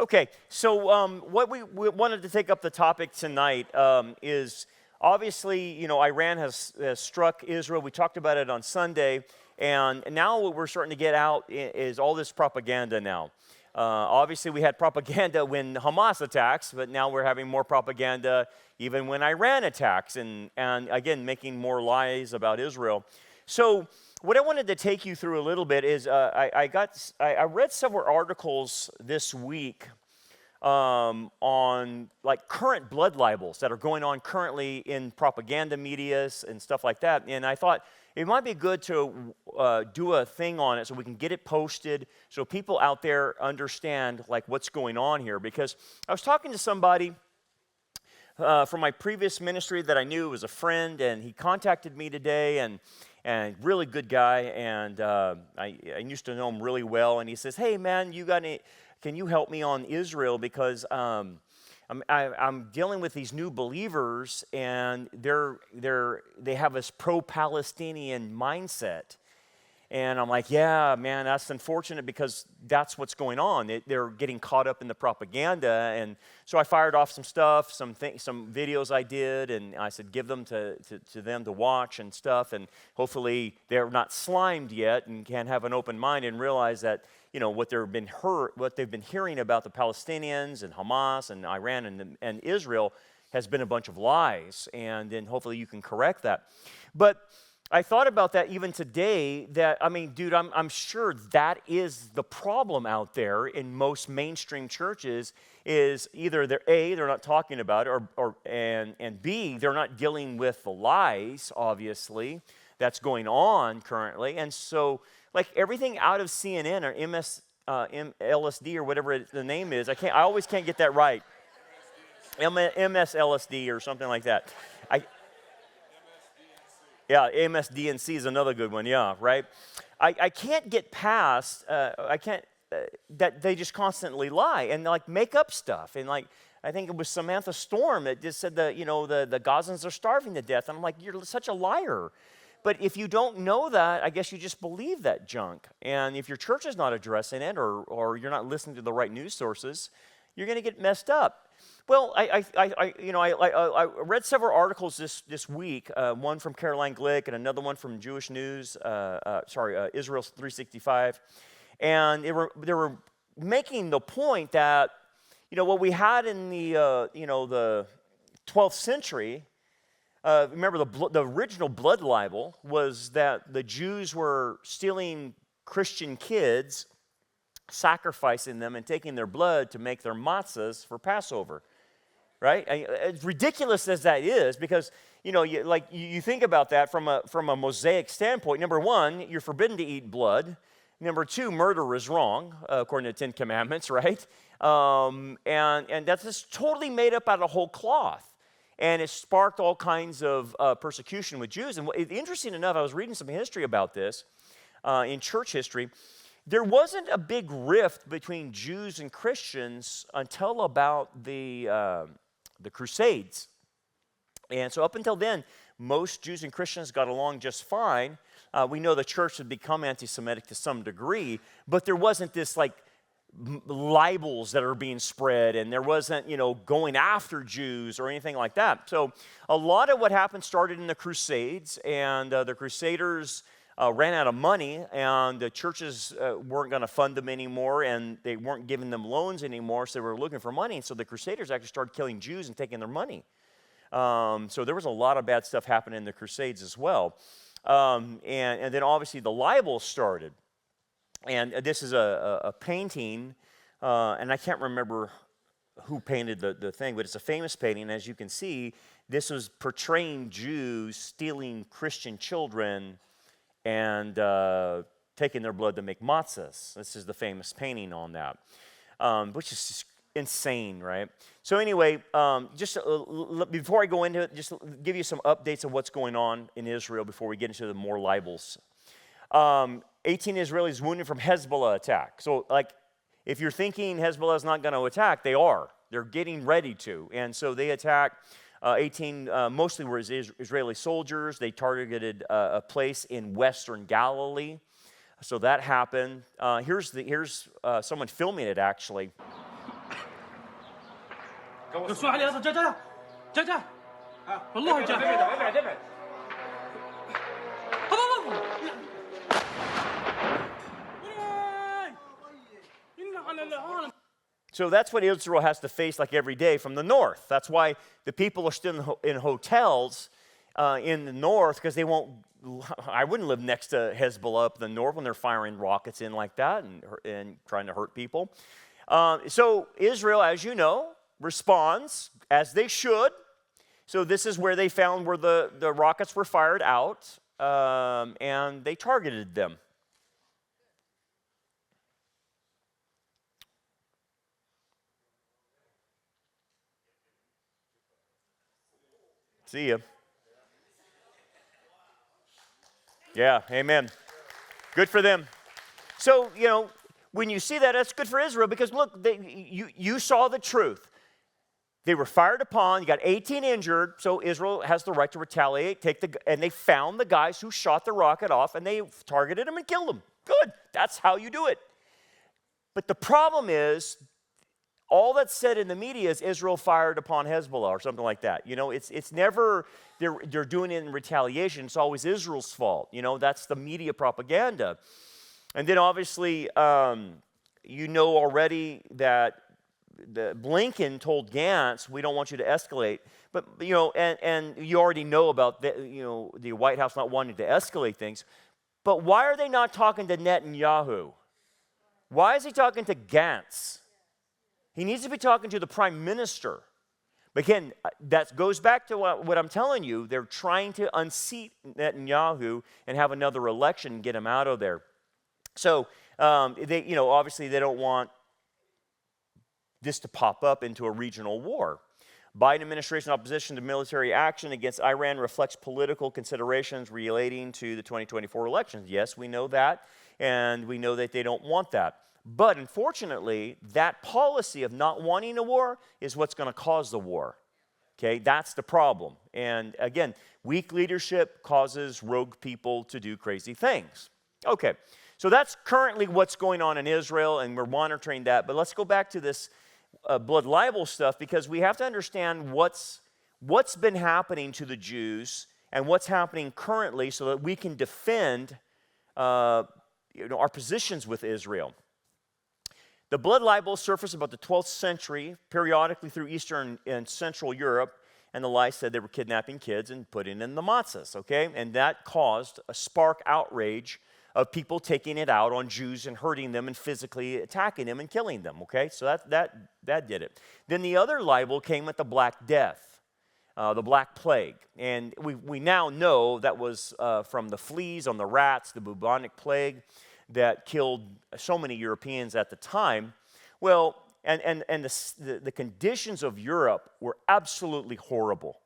Okay, so what we wanted to take up the topic tonight is obviously, Iran has struck Israel. We talked about it on Sunday, and now what we're starting to get out is all this propaganda now. Obviously, we had propaganda when Hamas attacks, but now we're having more propaganda even when Iran attacks, and again, making more lies about Israel. So what I wanted to take you through a little bit is I read several articles this week on like current blood libels that are going on currently in propaganda medias and stuff like that. And I thought it might be good to do a thing on it so we can get it posted so people out there understand like what's going on here. Because I was talking to somebody from my previous ministry that I knew was a friend, and he contacted me today, and really good guy, and I used to know him really well, and he says, "Hey man, can you help me on Israel, because I'm dealing with these new believers, and they have this pro-Palestinian mindset." And I'm like, yeah, man, that's unfortunate, because that's what's going on. They're getting caught up in the propaganda. And so I fired off some stuff, some videos I did, and I said, give them to them to watch and stuff. And hopefully they're not slimed yet and can have an open mind and realize that, what they've been hearing about the Palestinians and Hamas and Iran and Israel has been a bunch of lies. And then hopefully you can correct that. But I thought about that even today, dude, I'm sure that is the problem out there in most mainstream churches, is either they're not talking about it, and B, they're not dealing with the lies, obviously, that's going on currently. And so, like, everything out of CNN or MSLSD or whatever the name is, I always can't get that right. MSLSD or something like that. Yeah, MSDNC is another good one, yeah, right? I can't get past, that they just constantly lie and like make up stuff. And like, I think it was Samantha Storm that just said the Gazans are starving to death. And I'm like, you're such a liar. But if you don't know that, I guess you just believe that junk. And if your church is not addressing it, or you're not listening to the right news sources, you're going to get messed up. Well, I read several articles this week, one from Caroline Glick and another one from Jewish News, Israel 365, and they were making the point that, what we had in the 12th century, remember the original blood libel was that the Jews were stealing Christian kids, sacrificing them and taking their blood to make their matzahs for Passover, right? As ridiculous as that is, because you think about that from a Mosaic standpoint. Number one, you're forbidden to eat blood. Number two, murder is wrong according to the Ten Commandments, right? And that's just totally made up out of whole cloth, and it sparked all kinds of persecution with Jews. And interesting enough, I was reading some history about this in church history. There wasn't a big rift between Jews and Christians until about the Crusades. And so up until then, most Jews and Christians got along just fine. We know the church had become anti-Semitic to some degree, but there wasn't this like libels that are being spread, and there wasn't, going after Jews or anything like that. So a lot of what happened started in the Crusades, and the Crusaders ran out of money, and the churches weren't going to fund them anymore, and they weren't giving them loans anymore, so they were looking for money. And so the Crusaders actually started killing Jews and taking their money. So there was a lot of bad stuff happening in the Crusades as well. And then obviously the libels started. And this is a painting, and I can't remember who painted the thing, but it's a famous painting. As you can see, this was portraying Jews stealing Christian children and taking their blood to make matzahs. This is the famous painting on that, which is just insane, right? So anyway, just before I go into it, just give you some updates of what's going on in Israel before we get into the more libels. 18 Israelis wounded from Hezbollah attack. So like, if you're thinking Hezbollah is not going to attack, they are. They're getting ready to. And so they attacked 18, mostly were Israeli soldiers. They targeted a place in western Galilee. So that happened. Here's someone filming it, actually. شو علي اصلا جا جا جا والله جا ابعد So that's what Israel has to face like every day from the north. That's why the people are still in hotels in the north, because they won't. I wouldn't live next to Hezbollah up in the north when they're firing rockets in like that and trying to hurt people. So Israel, as you know, responds as they should. So this is where they found where the rockets were fired out, and they targeted them. See ya. Yeah, amen. Good for them. So, when you see that, that's good for Israel, because look, you saw the truth. They were fired upon, you got 18 injured, so Israel has the right to retaliate, and they found the guys who shot the rocket off, and they targeted them and killed them. Good, that's how you do it. But the problem is, all that's said in the media is Israel fired upon Hezbollah or something like that. It's never they're doing it in retaliation. It's always Israel's fault. That's the media propaganda. And then obviously, already that Blinken told Gantz, we don't want you to escalate. But and you already know about the White House not wanting to escalate things. But why are they not talking to Netanyahu? Why is he talking to Gantz? He needs to be talking to the prime minister. But again, that goes back to what I'm telling you. They're trying to unseat Netanyahu and have another election and get him out of there. So obviously they don't want this to pop up into a regional war. Biden administration opposition to military action against Iran reflects political considerations relating to the 2024 elections. Yes, we know that, and we know that they don't want that. But unfortunately, that policy of not wanting a war is what's going to cause the war. Okay, that's the problem. And again, weak leadership causes rogue people to do crazy things. Okay, so that's currently what's going on in Israel, and we're monitoring that. But let's go back to this blood libel stuff, because we have to understand what's been happening to the Jews and what's happening currently, so that we can defend our positions with Israel. The blood libels surfaced about the 12th century, periodically through Eastern and Central Europe, and the lie said they were kidnapping kids and putting in the matzahs, okay? And that caused a spark outrage of people taking it out on Jews and hurting them and physically attacking them and killing them, okay? So that did it. Then the other libel came with the Black Death, the Black Plague. And we now know that was from the fleas on the rats, the bubonic plague, that killed so many Europeans at the time. Well, and the conditions of Europe were absolutely horrible.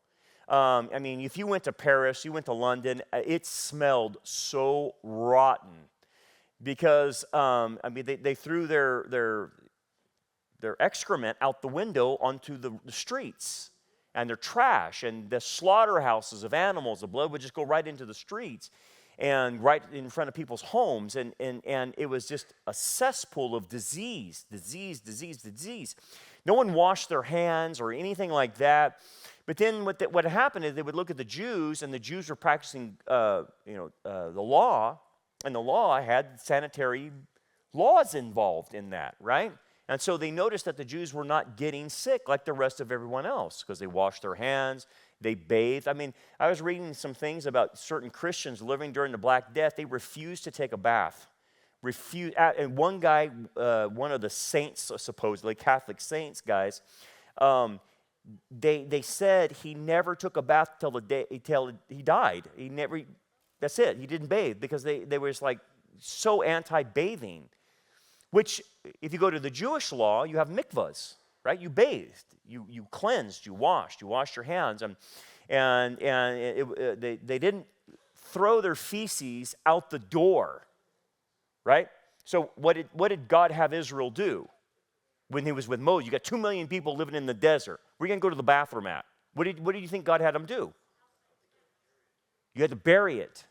If you went to Paris, you went to London, it smelled so rotten, because they threw their excrement out the window onto the streets, and their trash, and the slaughterhouses of animals. The blood would just go right into the streets and right in front of people's homes, and it was just a cesspool of disease. No one washed their hands or anything like that. But then what happened is they would look at the Jews, and the Jews were practicing the law, and the law had sanitary laws involved in that, right? And so they noticed that the Jews were not getting sick like the rest of everyone else, because they washed their hands, they bathed. I was reading some things about certain Christians living during the Black Death. They refused to take a bath. And one guy, one of the saints, supposedly Catholic saints guys, they said he never took a bath till he died. That's it. He didn't bathe, because they were just like so anti-bathing. Which, if you go to the Jewish law, you have mikvahs, right? You bathed, you cleansed, you washed your hands, and they didn't throw their feces out the door, right? So what did God have Israel do when he was with Moses? You got 2 million people living in the desert. Where are you going to go to the bathroom at? What did you think God had them do? You had to bury it.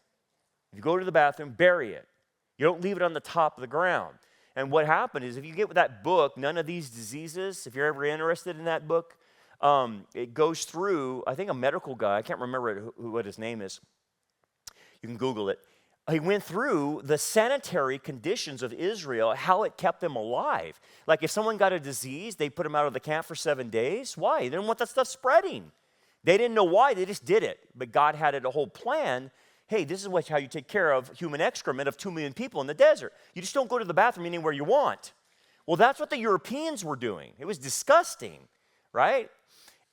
If you go to the bathroom, bury it. You don't leave it on the top of the ground. And what happened is, if you get with that book, None of These Diseases, if you're ever interested in that book, it goes through, I think a medical guy, I can't remember what his name is. You can Google it. He went through the sanitary conditions of Israel, how it kept them alive. Like if someone got a disease, they put them out of the camp for 7 days. Why? They didn't want that stuff spreading. They didn't know why, they just did it. But God had a whole plan. Hey, this is how you take care of human excrement of 2 million people in the desert. You just don't go to the bathroom anywhere you want. Well, that's what the Europeans were doing. It was disgusting, right?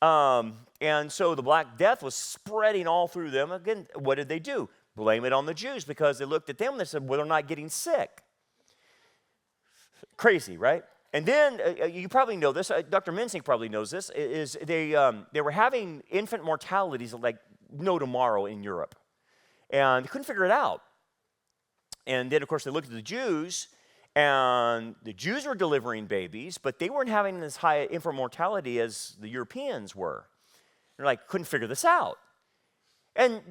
And so the Black Death was spreading all through them. Again, what did they do? Blame it on the Jews because they looked at them and they said, well, they're not getting sick. Crazy, right? And then, you probably know this, Dr. Mensing probably knows this, is they were having infant mortalities like no tomorrow in Europe. And they couldn't figure it out. And then, of course, they looked at the Jews, and the Jews were delivering babies, but they weren't having as high infant mortality as the Europeans were. They're like, couldn't figure this out. And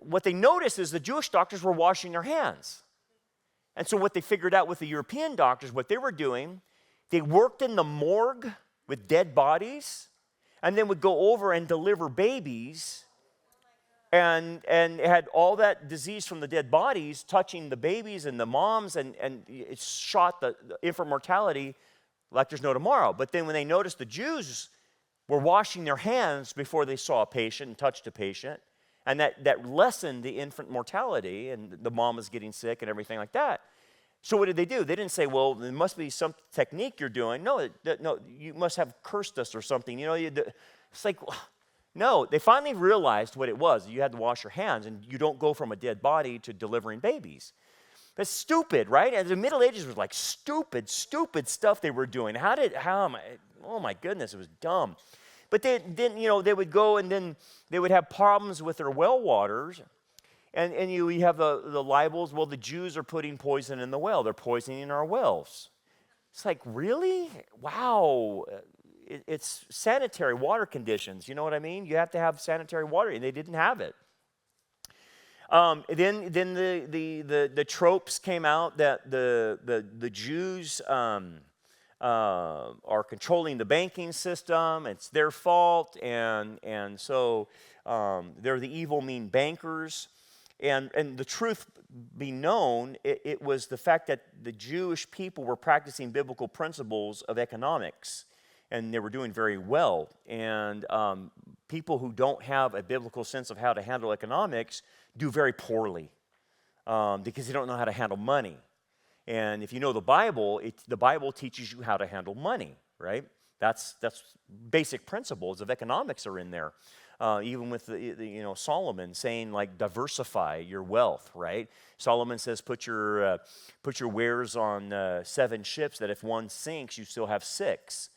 what they noticed is the Jewish doctors were washing their hands. And so what they figured out with the European doctors, what they were doing, they worked in the morgue with dead bodies, and then would go over and deliver babies, and had all that disease from the dead bodies touching the babies and the moms, and it shot the infant mortality like there's no tomorrow. But then when they noticed the Jews were washing their hands before they saw a patient and touched a patient, and that lessened the infant mortality, and the mom was getting sick and everything like that. So what did they do? They didn't say, well, there must be some technique you're doing. No, you must have cursed us or something. It's like, no. They finally realized what it was. You had to wash your hands, and you don't go from a dead body to delivering babies. That's stupid, right? And the Middle Ages was like stupid stuff they were doing. Oh my goodness, it was dumb. But then they would go, and then they would have problems with their well waters. And you have the libels. Well, the Jews are putting poison in the well. They're poisoning our wells. It's like, really? Wow. It's sanitary water conditions. You know what I mean? You have to have sanitary water, and they didn't have it. Then the tropes came out that the Jews are controlling the banking system. It's their fault, and so they're the evil, mean bankers. And the truth be known, it was the fact that the Jewish people were practicing biblical principles of economics, and they were doing very well. And people who don't have a biblical sense of how to handle economics do very poorly because they don't know how to handle money. And if you know the Bible teaches you how to handle money, right? That's basic principles of economics are in there. Even with Solomon saying, like, diversify your wealth, right? Solomon says put your wares on 7 ships, that if one sinks, you still have 6.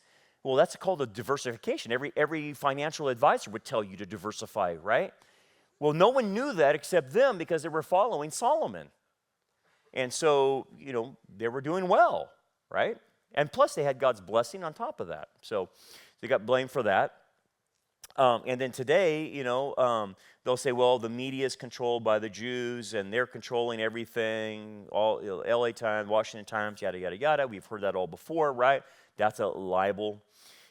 Well, that's called a diversification. Every financial advisor would tell you to diversify, right? Well, no one knew that except them because they were following Solomon. And so, they were doing well, right? And plus, they had God's blessing on top of that. So they got blamed for that. And then today, they'll say, well, the media is controlled by the Jews, and they're controlling everything, all LA Times, Washington Times, yada, yada, yada. We've heard that all before, right? That's a libel.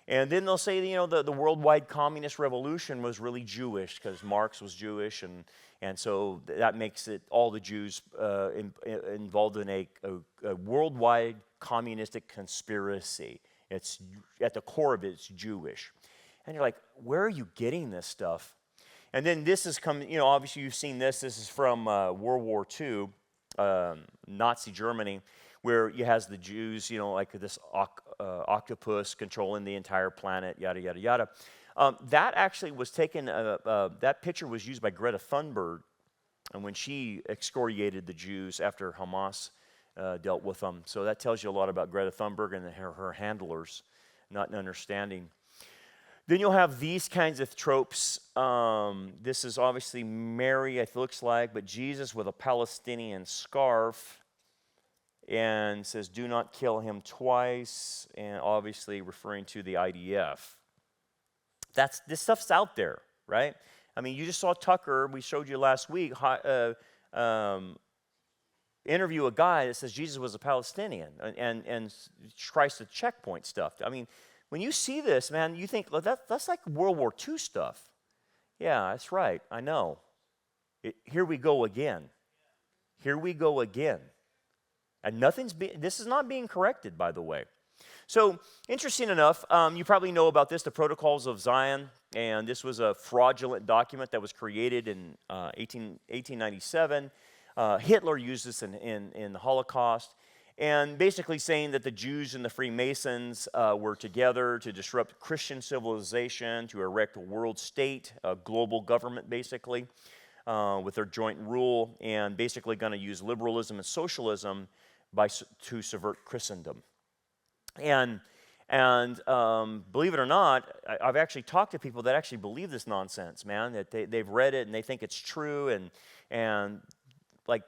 And then they'll say, the worldwide communist revolution was really Jewish because Marx was Jewish, and so that makes it all the Jews involved in a worldwide communistic conspiracy. It's at the core of it, it's Jewish. And you're like, where are you getting this stuff? And then this is coming, obviously you've seen this. This is from World War II, Nazi Germany, where you has the Jews, like this octopus controlling the entire planet, yada, yada, yada. That actually was taken, that picture was used by Greta Thunberg, and when she excoriated the Jews after Hamas dealt with them. So that tells you a lot about Greta Thunberg and her handlers not understanding. Then you'll have these kinds of tropes. This is obviously Mary, it looks like, but Jesus with a Palestinian scarf, and says, do not kill him twice, and obviously referring to the IDF. This stuff's out there, right? I mean, you just saw Tucker, we showed you last week, interview a guy that says Jesus was a Palestinian, and tries to checkpoint stuff. I mean, when you see this, man, you think, well, that's like World War II stuff. Yeah, that's right. I know. Here we go again. Here we go again. And this is not being corrected, by the way. So, interesting enough, you probably know about this, the Protocols of Zion, and this was a fraudulent document that was created in 1897. Hitler used this in the Holocaust, and basically saying that the Jews and the Freemasons were together to disrupt Christian civilization, to erect a world state, a global government, basically, with their joint rule, and basically going to use liberalism and socialism to subvert Christendom. And believe it or not, I've actually talked to people that actually believe this nonsense, man. That they've read it and they think it's true, and like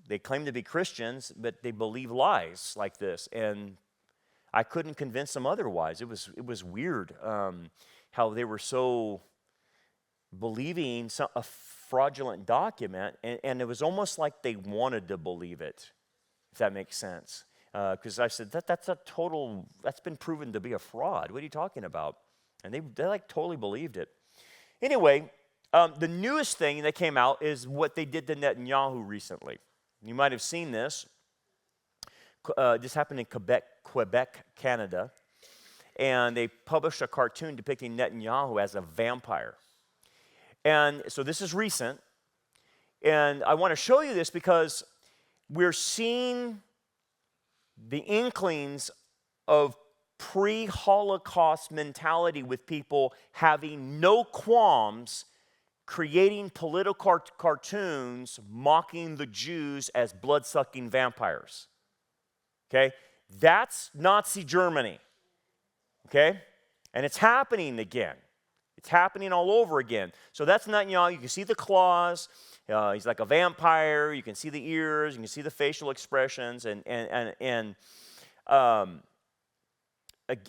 they claim to be Christians, but they believe lies like this. And I couldn't convince them otherwise. It was weird how they were so believing a fraudulent document, and it was almost like they wanted to believe it, if that makes sense. Because I said, that's been proven to be a fraud. What are you talking about? And they like totally believed it. Anyway, the newest thing that came out is what they did to Netanyahu recently. You might have seen this. This happened in Quebec, Canada. And they published a cartoon depicting Netanyahu as a vampire. And so this is recent. And I want to show you this because we're seeing the inklings of pre-Holocaust mentality with people having no qualms creating political cartoons mocking the Jews as blood-sucking vampires. Okay? That's Nazi Germany. Okay? And it's happening again. It's happening all over again. So that's Netanyahu. You can see the claws. He's like a vampire. You can see the ears. You can see the facial expressions. And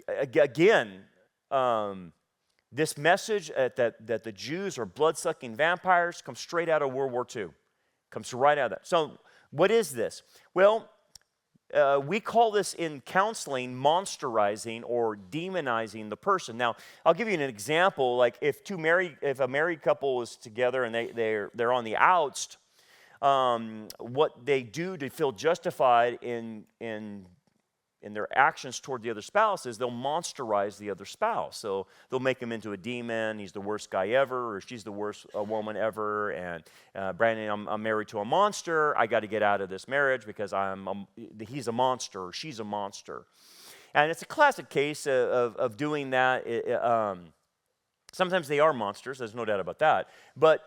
again, this message that the Jews are blood-sucking vampires comes straight out of World War II. Comes right out of that. So what is this? Well, we call this in counseling monsterizing or demonizing the person. Now, I'll give you an example. Like if a married couple is together and they're on the outs, what they do to feel justified in their actions toward the other spouse is they'll monsterize the other spouse. So they'll make him into a demon. He's the worst guy ever, or she's the worst woman ever. And Brandon, I'm married to a monster. I got to get out of this marriage because he's a monster or she's a monster. And it's a classic case of doing that. Sometimes they are monsters. There's no doubt about that. But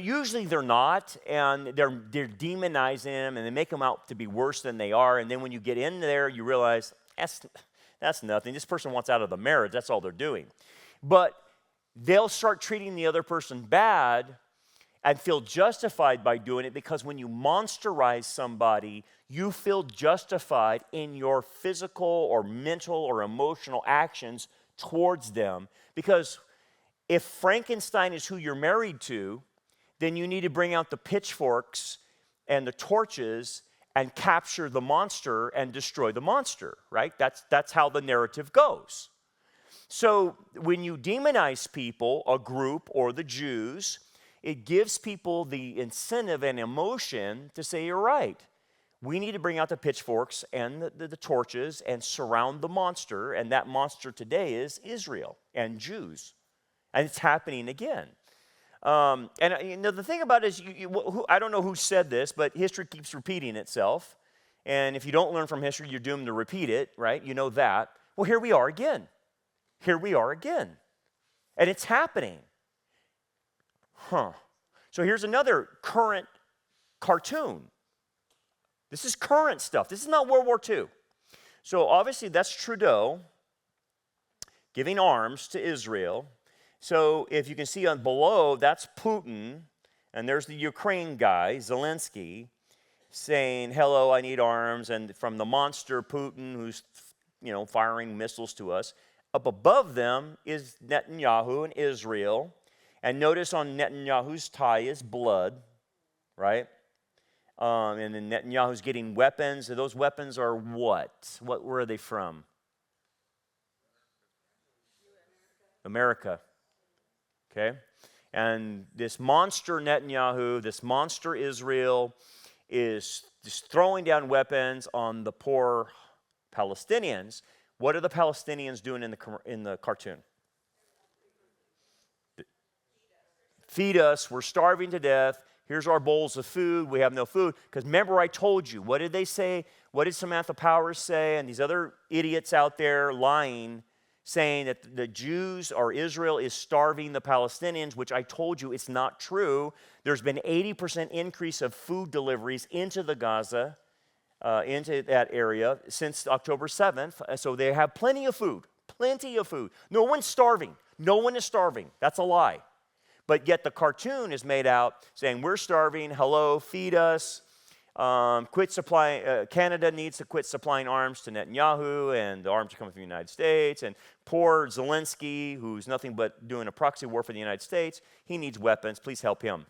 usually they're not, and they're demonizing them, and they make them out to be worse than they are. And then when you get in there, you realize that's nothing. This person wants out of the marriage. That's all they're doing. But they'll start treating the other person bad and feel justified by doing it because when you monsterize somebody, you feel justified in your physical or mental or emotional actions towards them. Because if Frankenstein is who you're married to, then you need to bring out the pitchforks and the torches and capture the monster and destroy the monster, right? That's how the narrative goes. So when you demonize people, a group or the Jews, it gives people the incentive and emotion to say, you're right. We need to bring out the pitchforks and the torches and surround the monster, and that monster today is Israel and Jews. And it's happening again. And the thing about it is, I don't know who said this, but history keeps repeating itself. And if you don't learn from history, you're doomed to repeat it, right? You know that. Well, here we are again. Here we are again. And it's happening. So here's another current cartoon. This is current stuff. This is not World War II. So obviously that's Trudeau giving arms to Israel. So if you can see on below, that's Putin, and there's the Ukraine guy, Zelensky, saying, hello, I need arms, and from the monster Putin, who's, firing missiles to us. Up above them is Netanyahu and Israel, and notice on Netanyahu's tie is blood, right? And then Netanyahu's getting weapons, and those weapons are what? Where are they from? America. Okay? And this monster Netanyahu, this monster Israel, is just throwing down weapons on the poor Palestinians. What are the Palestinians doing in the cartoon? Feed us. We're starving to death. Here's our bowls of food. We have no food. Because remember I told you, what did they say? What did Samantha Powers say? And these other idiots out there lying, saying that the Jews or Israel is starving the Palestinians, which I told you it's not true. There's been 80% increase of food deliveries into the Gaza, into that area since October 7th. So they have plenty of food, plenty of food. No one's starving. No one is starving. That's a lie. But yet the cartoon is made out saying, we're starving, hello, feed us, quit supplying, Canada needs to quit supplying arms to Netanyahu, and the arms are coming from the United States, and poor Zelensky, who's nothing but doing a proxy war for the United States, he needs weapons, please help him.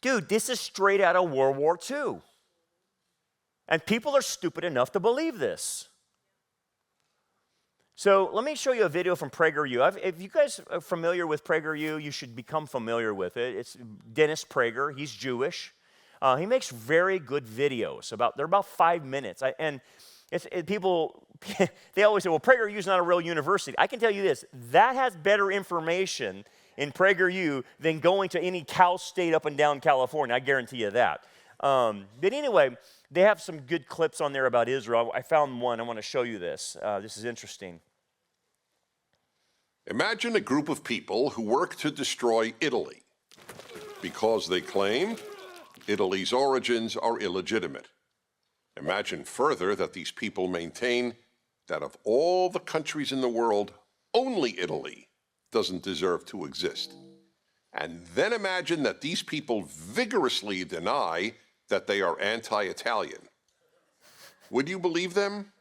Dude, this is straight out of World War II. And people are stupid enough to believe this. So let me show you a video from PragerU. If you guys are familiar with PragerU, you should become familiar with it. It's Dennis Prager. He's Jewish. He makes very good videos. They're about 5 minutes. People, they always say, well, PragerU is not a real university. I can tell you this. That has better information in PragerU than going to any Cal State up and down California. I guarantee you that. But anyway, they have some good clips on there about Israel. I found one. I want to show you this. This is interesting. Imagine a group of people who work to destroy Italy because they claim Italy's origins are illegitimate. Imagine further that these people maintain that of all the countries in the world, only Italy doesn't deserve to exist. And then imagine that these people vigorously deny that they are anti-Italian. Would you believe them?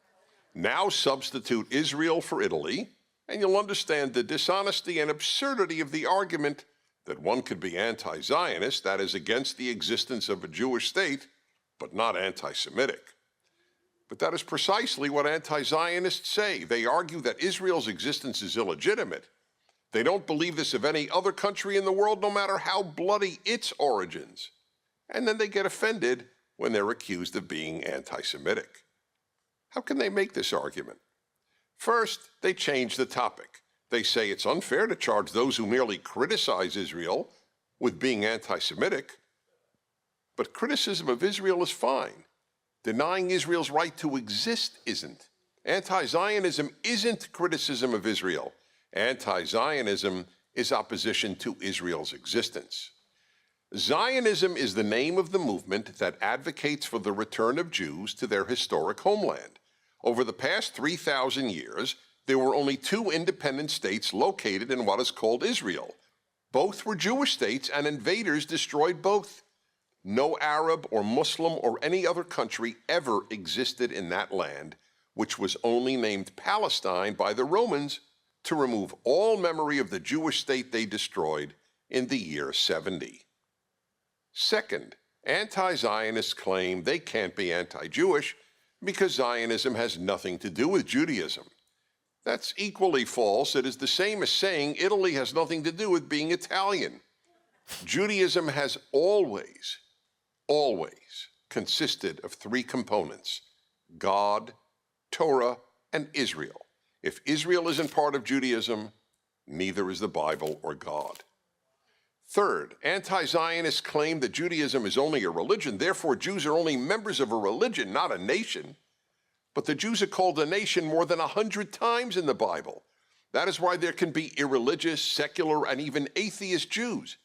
Now substitute Israel for Italy, and you'll understand the dishonesty and absurdity of the argument that one could be anti-Zionist, that is, against the existence of a Jewish state, but not anti-Semitic. But that is precisely what anti-Zionists say. They argue that Israel's existence is illegitimate. They don't believe this of any other country in the world, no matter how bloody its origins. And then they get offended when they're accused of being anti-Semitic. How can they make this argument? First, they change the topic. They say it's unfair to charge those who merely criticize Israel with being anti-Semitic. But criticism of Israel is fine. Denying Israel's right to exist isn't. Anti-Zionism isn't criticism of Israel. Anti-Zionism is opposition to Israel's existence. Zionism is the name of the movement that advocates for the return of Jews to their historic homeland. Over the past 3,000 years, there were only 2 independent states located in what is called Israel. Both were Jewish states, and invaders destroyed both. No Arab or Muslim or any other country ever existed in that land, which was only named Palestine by the Romans to remove all memory of the Jewish state they destroyed in the year 70. Second, anti-Zionists claim they can't be anti-Jewish because Zionism has nothing to do with Judaism. That's equally false. It is the same as saying Italy has nothing to do with being Italian. Judaism has always consisted of 3 components: God, Torah, and Israel. If Israel isn't part of Judaism, neither is the Bible or God. Third, anti-Zionists claim that Judaism is only a religion, therefore Jews are only members of a religion, not a nation. But the Jews are called a nation more than 100 times in the Bible. That is why there can be irreligious, secular, and even atheist Jews,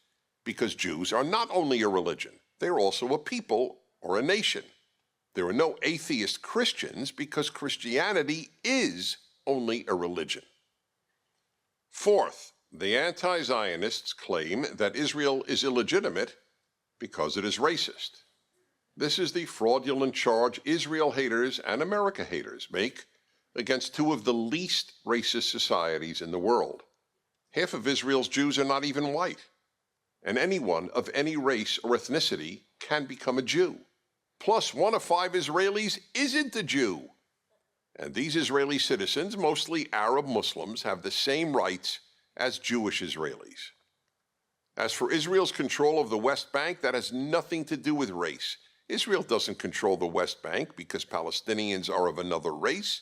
because Jews are not only a religion, they are also a people or a nation. There are no atheist Christians because Christianity is only a religion. Fourth, the anti-Zionists claim that Israel is illegitimate because it is racist. This is the fraudulent charge Israel haters and America haters make against 2 of the least racist societies in the world. Half of Israel's Jews are not even white, and anyone of any race or ethnicity can become a Jew. Plus, 1 of 5 Israelis isn't a Jew. And these Israeli citizens, mostly Arab Muslims, have the same rights as Jewish Israelis. As for Israel's control of the West Bank, that has nothing to do with race. Israel doesn't control the West Bank because Palestinians are of another race,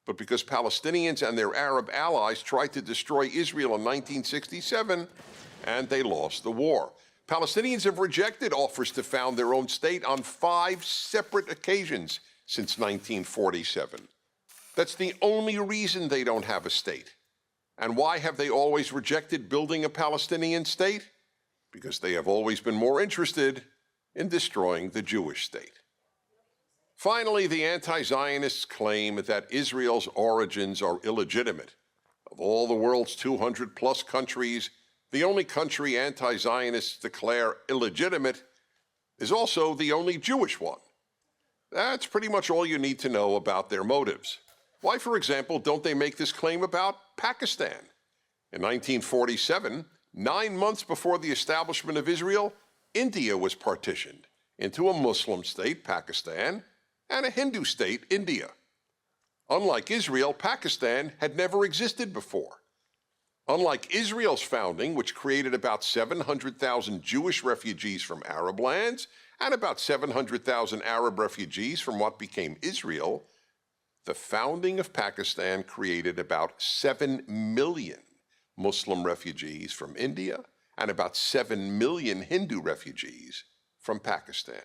but because Palestinians and their Arab allies tried to destroy Israel in 1967, and they lost the war. Palestinians have rejected offers to found their own state on 5 separate occasions since 1947. That's the only reason they don't have a state. And why have they always rejected building a Palestinian state? Because they have always been more interested in destroying the Jewish state. Finally, the anti-Zionists claim that Israel's origins are illegitimate. Of all the world's 200-plus countries, the only country anti-Zionists declare illegitimate is also the only Jewish one. That's pretty much all you need to know about their motives. Why, for example, don't they make this claim about Pakistan? In 1947, 9 months before the establishment of Israel, India was partitioned into a Muslim state, Pakistan, and a Hindu state, India. Unlike Israel, Pakistan had never existed before. Unlike Israel's founding, which created about 700,000 Jewish refugees from Arab lands and about 700,000 Arab refugees from what became Israel, the founding of Pakistan created about 7 million Muslim refugees from India and about 7 million Hindu refugees from Pakistan.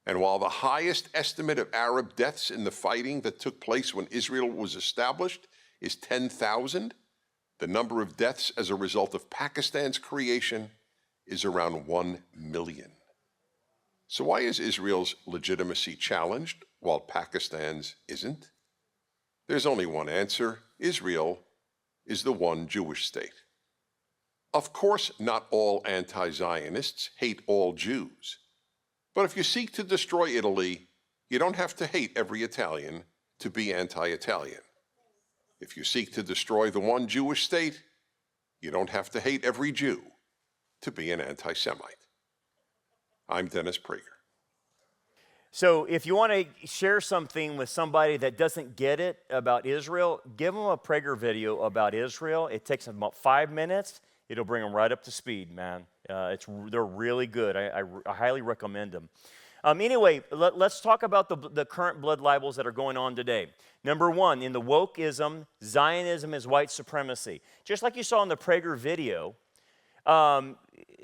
And while the highest estimate of Arab deaths in the fighting that took place when Israel was established is 10,000, the number of deaths as a result of Pakistan's creation is around 1 million. So why is Israel's legitimacy challenged while Pakistan's isn't? There's only one answer. Israel is the one Jewish state. Of course, not all anti-Zionists hate all Jews. But if you seek to destroy Italy, you don't have to hate every Italian to be anti-Italian. If you seek to destroy the one Jewish state, you don't have to hate every Jew to be an anti-Semite. I'm Dennis Prager. So if you want to share something with somebody that doesn't get it about Israel, give them a Prager video about Israel. It takes about 5 minutes. It'll bring them right up to speed, man. They're really good. I highly recommend them. Anyway, let's talk about the current blood libels that are going on today. Number one, in the wokeism, Zionism is white supremacy. Just like you saw in the Prager video,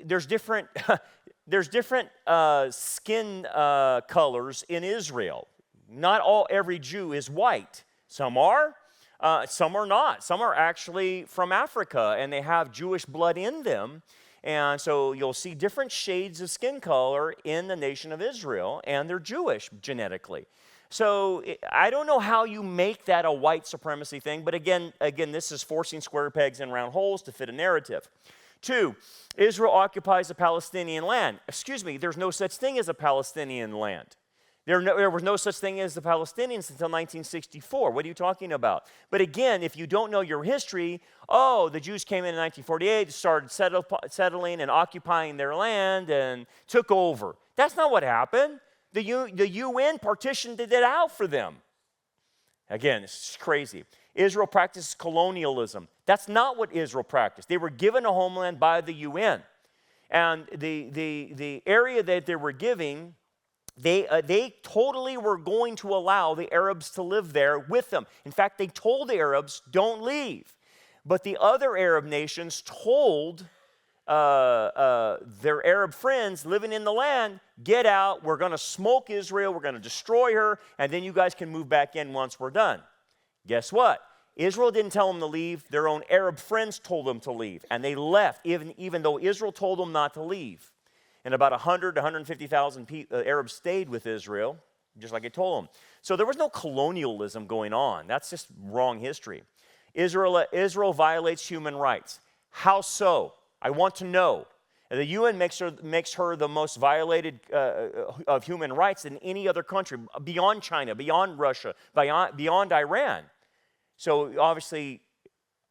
there's different skin colors in Israel. Not every Jew is white. Some are not. Some are actually from Africa, and they have Jewish blood in them. And so you'll see different shades of skin color in the nation of Israel, and they're Jewish genetically. So I don't know how you make that a white supremacy thing, but again, this is forcing square pegs in round holes to fit a narrative. 2, Israel occupies a Palestinian land. Excuse me, there's no such thing as a Palestinian land. There was no such thing as the Palestinians until 1964. What are you talking about? But again, if you don't know your history, the Jews came in 1948, started settling and occupying their land and took over. That's not what happened. The UN partitioned it out for them. Again, it's crazy. Israel practices colonialism. That's not what Israel practiced. They were given a homeland by the UN. And the area that they were giving, they totally were going to allow the Arabs to live there with them. In fact, they told the Arabs, don't leave. But the other Arab nations told their Arab friends living in the land, get out, we're going to smoke Israel, we're going to destroy her, and then you guys can move back in once we're done. Guess what? Israel didn't tell them to leave. Their own Arab friends told them to leave, and they left, even though Israel told them not to leave. And about 100 to 150,000 Arabs stayed with Israel, just like I told them. So there was no colonialism going on. That's just wrong history. Israel violates human rights. How so? I want to know. The UN makes her the most violated of human rights than any other country, beyond China, beyond Russia, beyond Iran. So obviously,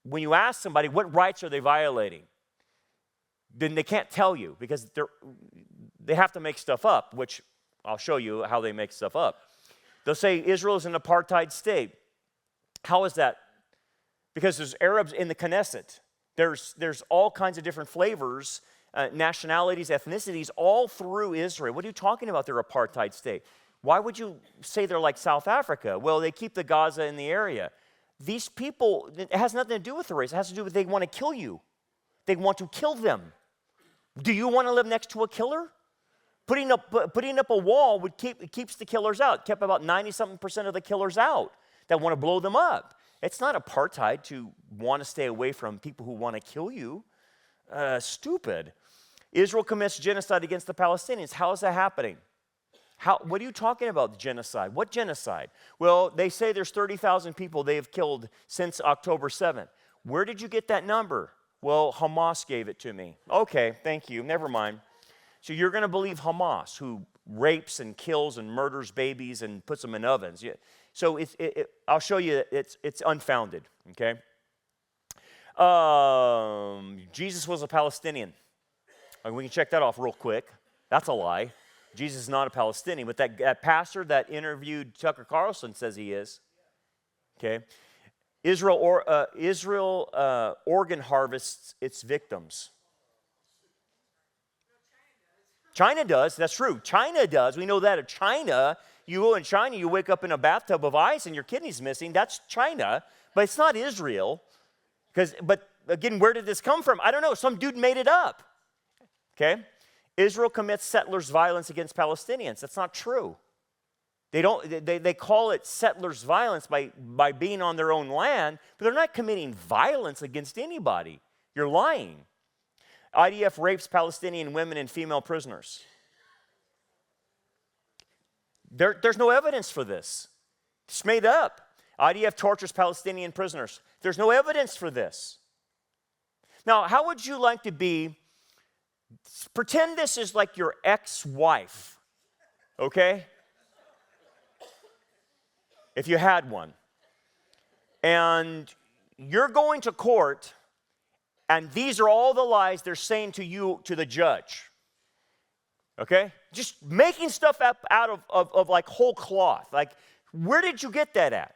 when you ask somebody, what rights are they violating? Then they can't tell you because they have to make stuff up, which I'll show you how they make stuff up. They'll say Israel is an apartheid state. How is that? Because there's Arabs in the Knesset. There's all kinds of different flavors, nationalities, ethnicities, all through Israel. What are you talking about, their apartheid state? Why would you say they're like South Africa? Well, they keep the Gaza in the area. These people, it has nothing to do with the race. It has to do with they want to kill you. They want to kill them. Do you want to live next to a killer? Putting up a wall keeps the killers out. Kept about 90-something% of the killers out that want to blow them up. It's not apartheid to want to stay away from people who want to kill you. Stupid. Israel commits genocide against the Palestinians. How is that happening? What are you talking about, genocide? What genocide? Well, they say there's 30,000 people they have killed since October 7th. Where did you get that number? Well, Hamas gave it to me. Okay, thank you. Never mind. So you're going to believe Hamas, who rapes and kills and murders babies and puts them in ovens. So I'll show you it's unfounded, okay? Jesus was a Palestinian. We can check that off real quick. That's a lie. Jesus is not a Palestinian, but that pastor that interviewed Tucker Carlson says he is. Okay? Israel organ harvests its victims. China does. That's true. China does. We know that. China, you go in China, you wake up in a bathtub of ice and your kidney's missing. That's China, but it's not Israel. But again, where did this come from? I don't know. Some dude made it up. Okay? Israel commits settlers' violence against Palestinians. That's not true. They call it settlers' violence by being on their own land, but they're not committing violence against anybody. You're lying. IDF rapes Palestinian women and female prisoners. There's no evidence for this. It's made up. IDF tortures Palestinian prisoners. There's no evidence for this. Now, how would you like to be? Pretend this is like your ex-wife, okay? If you had one. And you're going to court, and these are all the lies they're saying to you, to the judge. Okay? Just making stuff up out of like whole cloth. Like, where did you get that at?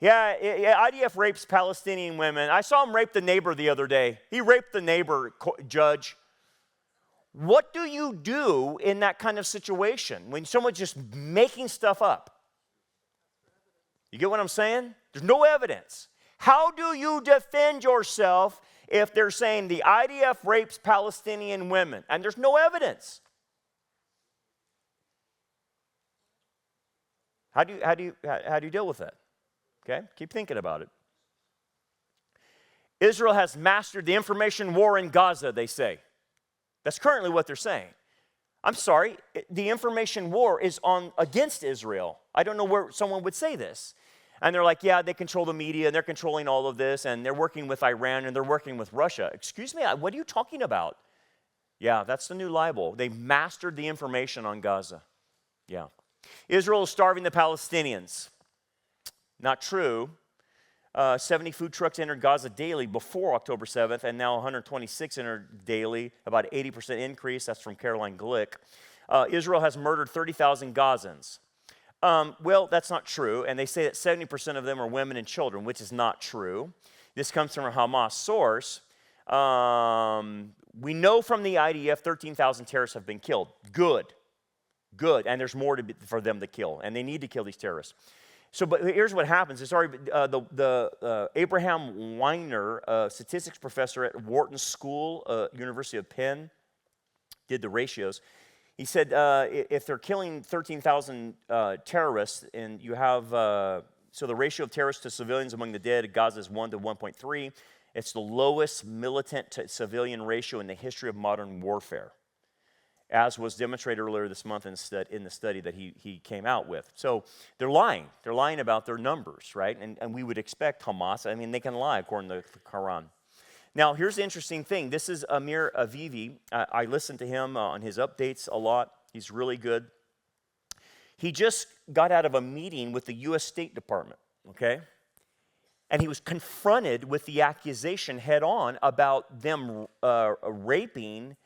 Yeah, IDF rapes Palestinian women. I saw him rape the neighbor the other day. He raped the neighbor, judge. What do you do in that kind of situation when someone's just making stuff up? You get what I'm saying? There's no evidence. How do you defend yourself if they're saying the IDF rapes Palestinian women and there's no evidence? How do you deal with that? Okay, keep thinking about it. Israel has mastered the information war in Gaza, they say. That's currently what they're saying. I'm sorry, the information war is against Israel. I don't know where someone would say this. And they're like, yeah, they control the media, and they're controlling all of this, and they're working with Iran, and they're working with Russia. Excuse me, what are you talking about? Yeah, that's the new libel. They've mastered the information on Gaza. Yeah. Israel is starving the Palestinians. Not true. 70 food trucks entered Gaza daily before October 7th, and now 126 entered daily, about 80% increase. That's from Caroline Glick. Israel has murdered 30,000 Gazans. Well, that's not true, and they say that 70% of them are women and children, which is not true. This comes from a Hamas source. We know from the IDF 13,000 terrorists have been killed. Good, and there's more for them to kill, and they need to kill these terrorists. So, but here's what happens. It's already Abraham Weiner, a statistics professor at Wharton School, University of Penn, did the ratios. He said if they're killing 13,000 terrorists, and you have, so the ratio of terrorists to civilians among the dead at Gaza is 1 to 1.3. It's the lowest militant to civilian ratio in the history of modern warfare, as was demonstrated earlier this month in the study that he came out with. So they're lying. They're lying about their numbers, right? And we would expect Hamas. I mean, they can lie according to the Quran. Now, here's the interesting thing. This is Amir Avivi. I listen to him on his updates a lot. He's really good. He just got out of a meeting with the U.S. State Department, okay? And he was confronted with the accusation head on about them raping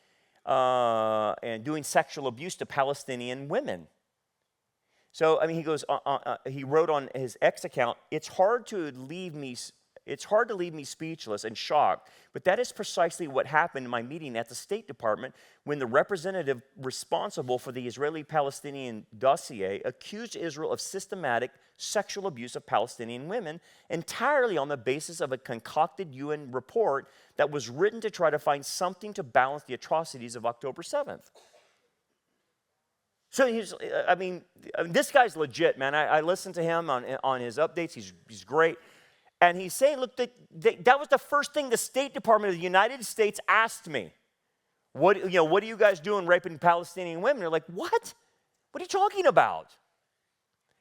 and doing sexual abuse to Palestinian women. So, I mean, he goes, he wrote on his X account, it's hard to leave me speechless and shocked, but that is precisely what happened in my meeting at the State Department when the representative responsible for the Israeli-Palestinian dossier accused Israel of systematic sexual abuse of Palestinian women entirely on the basis of a concocted UN report that was written to try to find something to balance the atrocities of October 7th. So this guy's legit, man. I listened to him on his updates. He's great. And he's saying, look, that was the first thing the State Department of the United States asked me. What are you guys doing raping Palestinian women? They're like, what? What are you talking about?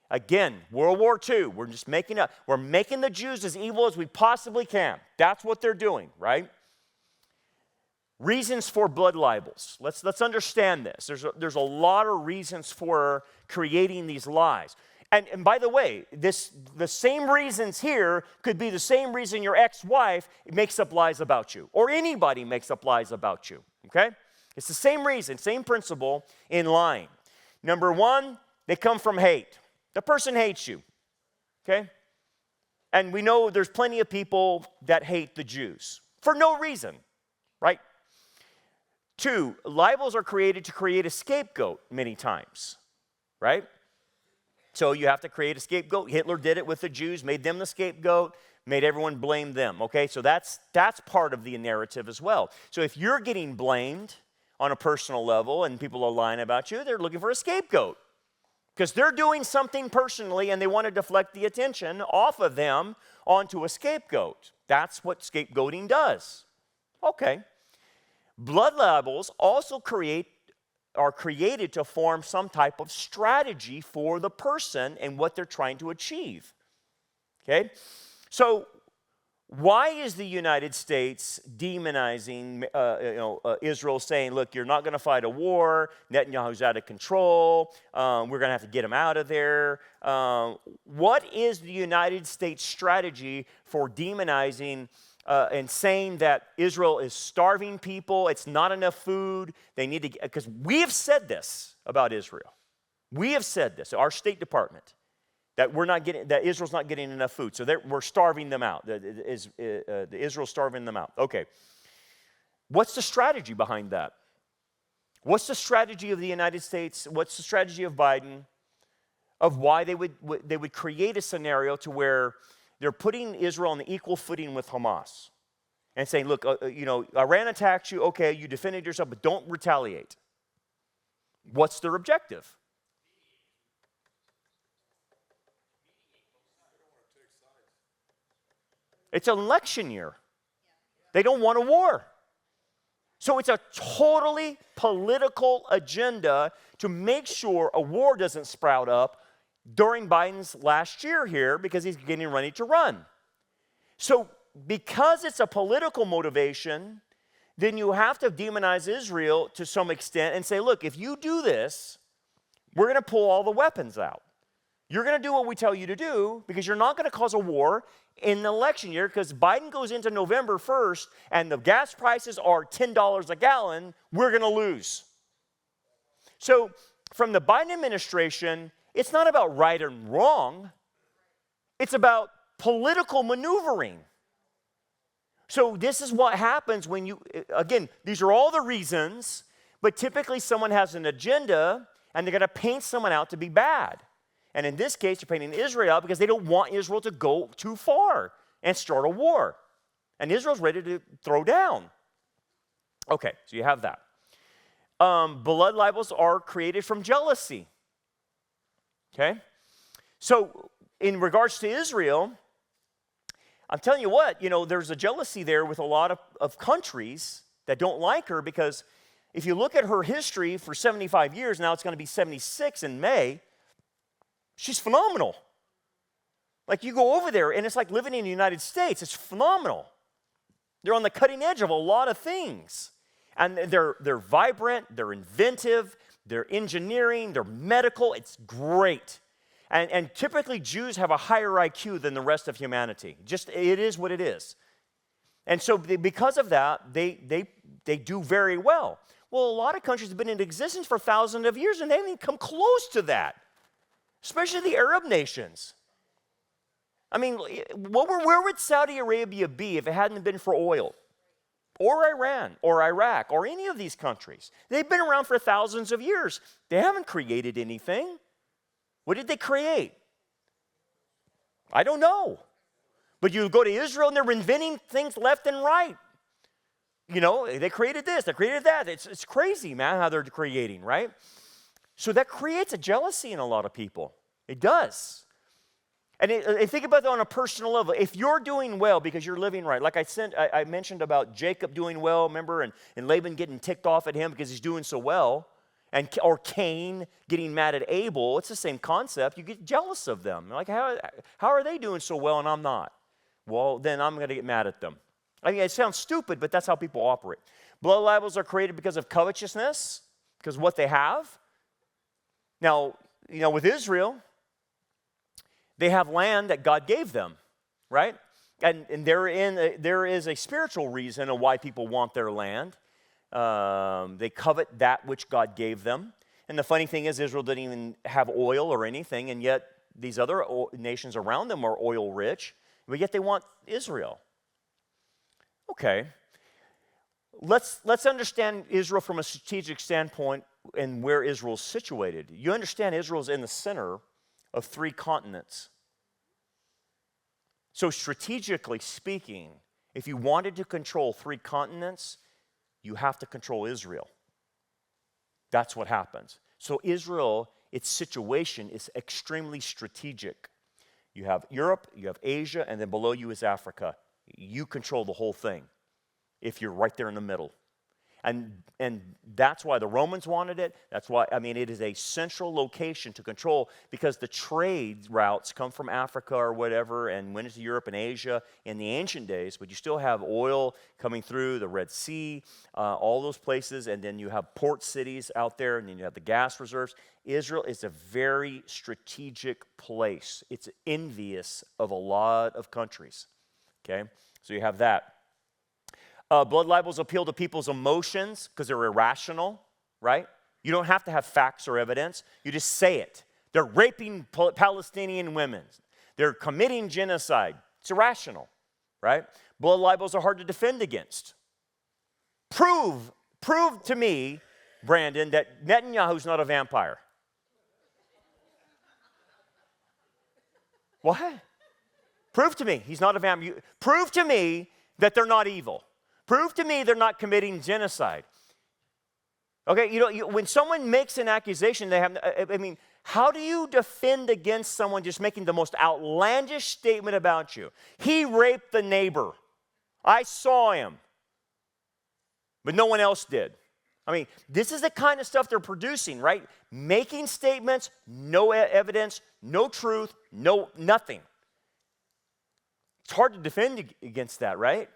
Again, World War II. We're just making up. We're making the Jews as evil as we possibly can. That's what they're doing, right? Reasons for blood libels. Let's understand this. There's a lot of reasons for creating these lies. And by the way, the same reasons here could be the same reason your ex-wife makes up lies about you, or anybody makes up lies about you, okay? It's the same reason, same principle in lying. Number one, they come from hate. The person hates you, okay? And we know there's plenty of people that hate the Jews for no reason, right? Two, libels are created to create a scapegoat many times, right? So you have to create a scapegoat. Hitler did it with the Jews, made them the scapegoat, made everyone blame them, okay? So that's part of the narrative as well. So if you're getting blamed on a personal level and people are lying about you, they're looking for a scapegoat because they're doing something personally and they want to deflect the attention off of them onto a scapegoat. That's what scapegoating does. Okay. Blood libels also are created to form some type of strategy for the person and what they're trying to achieve. Okay? So why is the United States demonizing Israel, saying, look, you're not going to fight a war, Netanyahu's out of control, we're going to have to get him out of there? What is the United States strategy for demonizing and saying that Israel is starving people, it's not enough food, they need to get, because we have said this about Israel. We have said this, our State Department, that Israel's not getting enough food, so we're starving them out. Israel's starving them out. Okay. What's the strategy behind that? What's the strategy of the United States? What's the strategy of Biden of why they would create a scenario to where they're putting Israel on the equal footing with Hamas and saying, look, Iran attacked you, okay, you defended yourself, but don't retaliate. What's their objective? It's an election year. They don't want a war. So it's a totally political agenda to make sure a war doesn't sprout up during Biden's last year here because he's getting ready to run. So because it's a political motivation, then you have to demonize Israel to some extent and say, look, if you do this, we're going to pull all the weapons out. You're going to do what we tell you to do because you're not going to cause a war in the election year because Biden goes into November 1st and the gas prices are $10 a gallon, we're going to lose. So from the Biden administration, it's not about right and wrong. It's about political maneuvering. So this is what happens when again, these are all the reasons, but typically someone has an agenda and they're going to paint someone out to be bad. And in this case, they're painting Israel out because they don't want Israel to go too far and start a war. And Israel's ready to throw down. Okay, so you have that. Blood libels are created from jealousy. Okay? So in regards to Israel, I'm telling you what, there's a jealousy there with a lot of countries that don't like her because if you look at her history for 75 years, now it's going to be 76 in May, she's phenomenal. Like you go over there and it's like living in the United States. It's phenomenal. They're on the cutting edge of a lot of things. And they're vibrant, they're inventive, they're engineering, they're medical. It's great. And typically Jews have a higher IQ than the rest of humanity. It is what it is. And so because of that, they do very well. Well, a lot of countries have been in existence for thousands of years and they haven't even come close to that. especially the Arab nations. I mean, where would Saudi Arabia be if it hadn't been for oil? Or Iran, or Iraq, or any of these countries. They've been around for thousands of years. They haven't created anything. What did they create? I don't know. But you go to Israel and they're inventing things left and right. You know, they created this, they created that. It's crazy, man, how they're creating, right? So that creates a jealousy in a lot of people. It does. And think about that on a personal level. If you're doing well because you're living right, like I mentioned about Jacob doing well, remember, and Laban getting ticked off at him because he's doing so well, or Cain getting mad at Abel, it's the same concept. You get jealous of them. Like, how are they doing so well and I'm not? Well, then I'm going to get mad at them. I mean, it sounds stupid, but that's how people operate. Blood libels are created because of covetousness, because of what they have. Now, with Israel, they have land that God gave them, right? And there is a spiritual reason of why people want their land. They covet that which God gave them. And the funny thing is, Israel didn't even have oil or anything, and yet these other nations around them are oil rich, but yet they want Israel. Okay. Let's understand Israel from a strategic standpoint and where Israel's situated. You understand Israel's in the center of 3 continents. So strategically speaking, if you wanted to control 3 continents, you have to control Israel. That's what happens. So Israel, its situation is extremely strategic. You have Europe, you have Asia, and then below you is Africa. You control the whole thing if you're right there in the middle. And that's why the Romans wanted it. That's why, it is a central location to control because the trade routes come from Africa or whatever and went into Europe and Asia in the ancient days, but you still have oil coming through the Red Sea, all those places, and then you have port cities out there, and then you have the gas reserves. Israel is a very strategic place. It's envious of a lot of countries, okay? So you have that. Blood libels appeal to people's emotions because they're irrational, right? You don't have to have facts or evidence. You just say it. They're raping Palestinian women. They're committing genocide. It's irrational, right? Blood libels are hard to defend against. Prove to me, Brandon, that Netanyahu's not a vampire. What? Prove to me he's not a vampire. Prove to me that they're not evil. Prove to me they're not committing genocide. Okay, when someone makes an accusation, how do you defend against someone just making the most outlandish statement about you? He raped the neighbor. I saw him. But no one else did. This is the kind of stuff they're producing, right? Making statements, no evidence, no truth, nothing. It's hard to defend against that, right?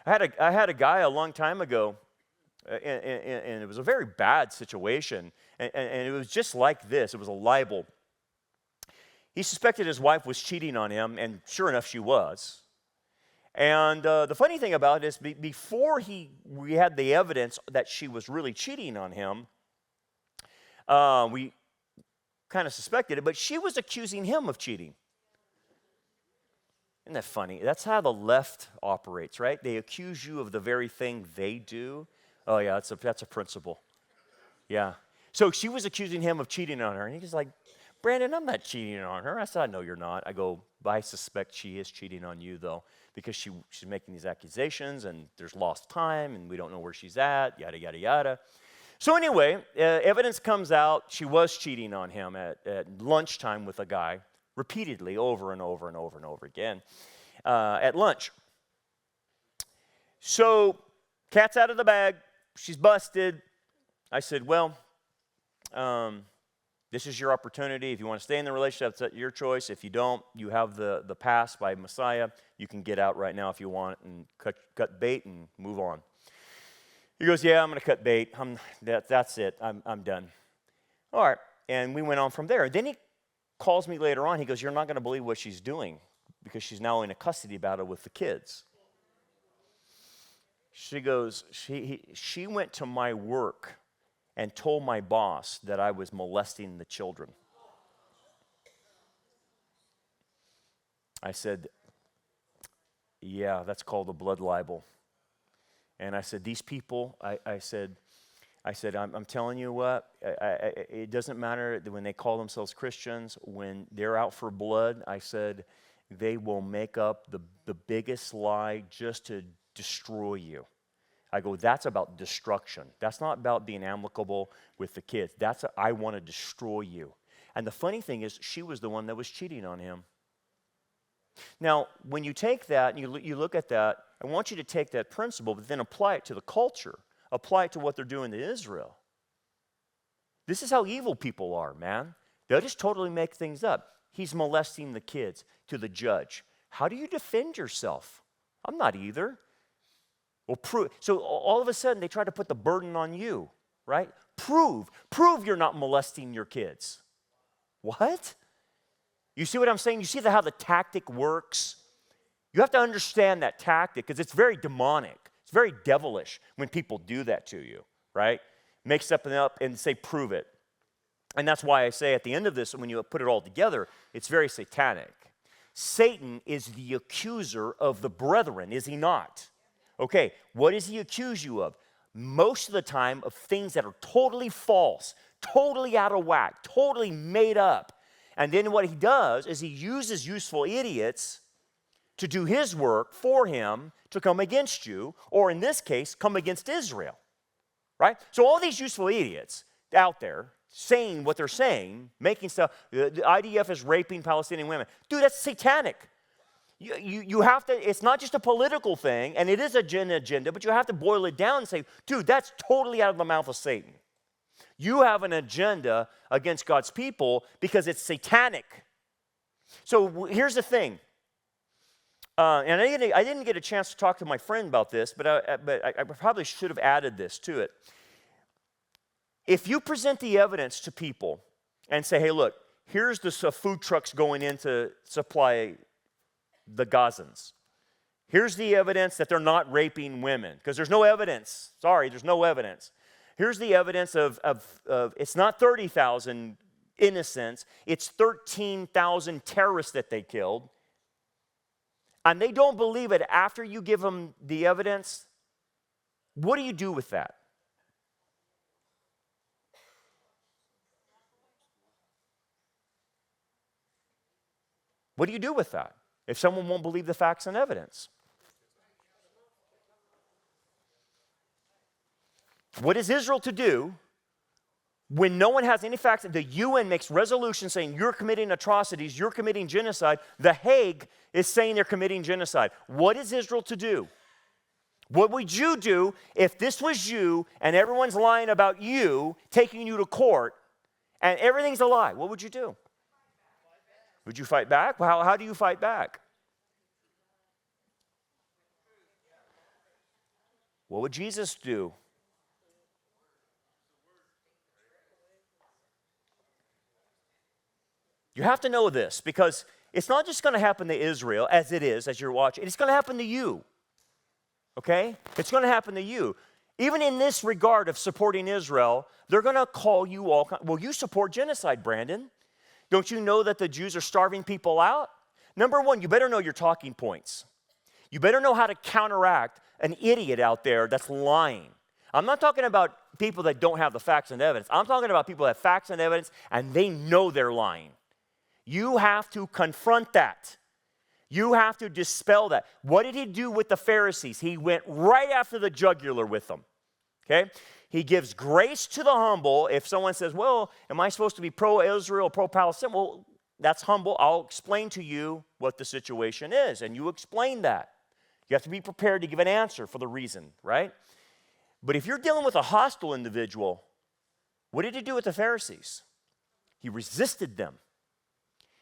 I had a guy a long time ago, and it was a very bad situation, and it was just like this. It was a libel. He suspected his wife was cheating on him, and sure enough, she was. And the funny thing about it is before we had the evidence that she was really cheating on him, we kind of suspected it, but she was accusing him of cheating. Isn't that funny? That's how the left operates, right? They accuse you of the very thing they do. Oh, yeah, that's a principle. Yeah. So she was accusing him of cheating on her. And he's like, Brandon, I'm not cheating on her. I said, no, you're not. I go, but I suspect she is cheating on you, though, because she's making these accusations, and there's lost time, and we don't know where she's at, yada, yada, yada. So anyway, evidence comes out. She was cheating on him at lunchtime with a guy. Repeatedly, over and over and over and over again at lunch. So, cat's out of the bag. She's busted. I said, well, this is your opportunity. If you want to stay in the relationship, that's your choice. If you don't, you have the pass by Messiah. You can get out right now if you want and cut bait and move on. He goes, yeah, I'm going to cut bait. That's it. I'm done. All right. And we went on from there. Then he calls me later on. He goes, you're not going to believe what she's doing because she's now in a custody battle with the kids. She goes, she went to my work and told my boss that I was molesting the children. I said, yeah, that's called a blood libel. And I said, these people, I said, I'm telling you what, it doesn't matter when they call themselves Christians, when they're out for blood, I said, they will make up the biggest lie just to destroy you. I go, that's about destruction. That's not about being amicable with the kids. I want to destroy you. And the funny thing is, she was the one that was cheating on him. Now, when you take that and you look at that, I want you to take that principle, but then apply it to the culture. Apply it to what they're doing to Israel. This is how evil people are, man. They'll just totally make things up. He's molesting the kids to the judge. How do you defend yourself? I'm not either. Well, prove. So all of a sudden, they try to put the burden on you, right? Prove you're not molesting your kids. What? You see what I'm saying? You see how the tactic works? You have to understand that tactic because it's very demonic. It's very devilish when people do that to you, right? Make something up and say, prove it. And that's why I say at the end of this, when you put it all together, it's very satanic. Satan is the accuser of the brethren, is he not? Okay, what does he accuse you of? Most of the time of things that are totally false, totally out of whack, totally made up. And then what he does is he uses useful idiots to do his work for him to come against you, or in this case, come against Israel, right? So all these useful idiots out there saying what they're saying, making stuff, the IDF is raping Palestinian women. Dude, that's satanic. You have to, it's not just a political thing, and it is an agenda, but you have to boil it down and say, dude, that's totally out of the mouth of Satan. You have an agenda against God's people because it's satanic. So here's the thing. And I didn't get a chance to talk to my friend about this, but I probably should have added this to it. If you present the evidence to people and say, hey, look, here's the food trucks going in to supply the Gazans. Here's the evidence that they're not raping women, because there's no evidence. Sorry, there's no evidence. Here's the evidence of it's not 30,000 innocents, it's 13,000 terrorists that they killed. And they don't believe it after you give them the evidence. What do you do with that? What do you do with that if someone won't believe the facts and evidence? What is Israel to do when no one has any facts? The UN makes resolutions saying you're committing atrocities, you're committing genocide. The Hague is saying they're committing genocide. What is Israel to do? What would you do if this was you and everyone's lying about you, taking you to court, and everything's a lie? What would you do? Would you fight back? Well, how do you fight back? What would Jesus do? You have to know this, because it's not just going to happen to Israel as it is, as you're watching. It's going to happen to you, okay? It's going to happen to you. Even in this regard of supporting Israel, they're going to call you all, well, you support genocide, Brandon. Don't you know that the Jews are starving people out? Number one, you better know your talking points. You better know how to counteract an idiot out there that's lying. I'm not talking about people that don't have the facts and evidence. I'm talking about people that have facts and evidence, and they know they're lying. You have to confront that. You have to dispel that. What did he do with the Pharisees? He went right after the jugular with them. Okay? He gives grace to the humble. If someone says, well, am I supposed to be pro-Israel, pro-Palestine? Well, that's humble. I'll explain to you what the situation is, and you explain that. You have to be prepared to give an answer for the reason, right? But if you're dealing with a hostile individual, what did he do with the Pharisees? He resisted them.